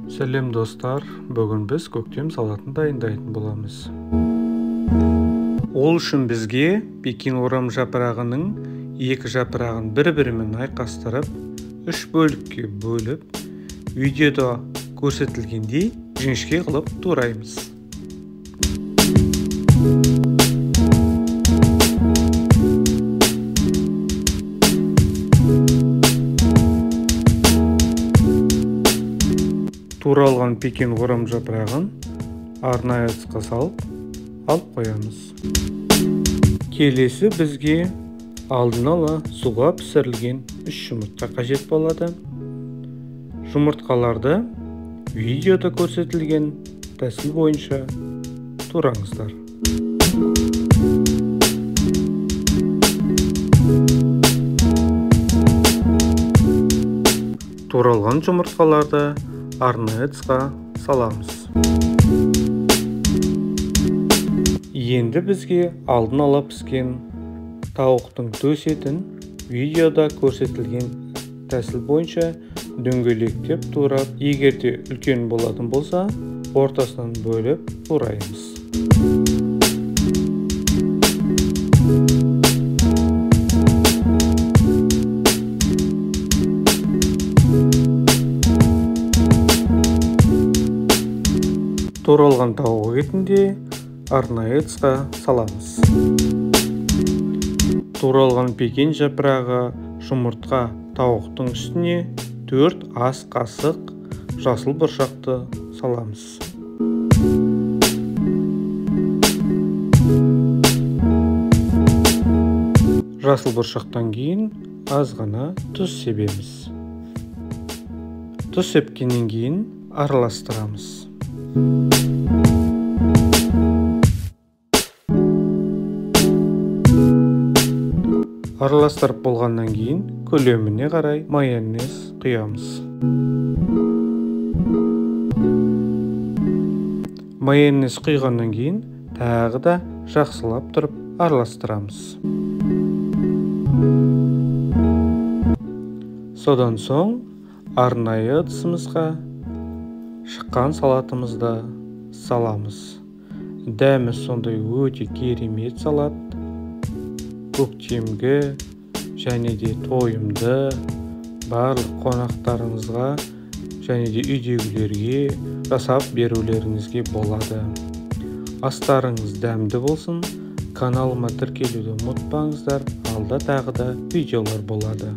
Сәлем достар, бүгін біз көктем салатын дайындайтын боламыз. Ол үшін бізге пекин орам жапырағының екі жапырағын бір-бірімен айқастырып, 3 бөлікке бөліп, видеода көрсетілгендей жіңішке қылып тураймыз. Туралған пекин орам жапырағын арнайы ыдысқа салып алып қоямыз. Келесі бізге алдын ала суға пісірілген 3 жұмыртқа қажет болады. Жұмыртқаларды видеода көрсетілген тәсіл бойынша тураңыздар. Туралған жұмыртқаларды арнайы ыдысқа саламыз. Енді бізге алдын ала піскен тауықтың төс етін видеода көрсетілген тәсіл бойынша дөңгелектеп турап, егерде үлкен болатын болса, ортасынан бөліп тураймыз. Туралған тауық етінде арнайы ыдысқа саламыз. Туралған пекин жапырағы жұмыртқа тауықтың үстіне 4 ас қасық жасыл бұршақты саламыз. Жасыл бұршақтан кейін аз ғана тұз себеміз. Тұз сепкеннен кейін араластырамыз. Араластырып болғаннан кейін көлеміне қарай майонез құямыз. Майонез құйғаннан кейін тағы да жақсылап тұрып араластырамыз. Содан соң арнайы ыдысымызға шыққан салатымызды саламыз. Дәмі сондай өте керемет салат. Көктемгі және де тойымды барлық қонақтарыңызға және де үйдегілерге жасап берулеріңізге болады. Астарыңыз дәмді болсын. Каналыма тіркелуді ұмытпаңыздар. Алда тағы да видеолар болады.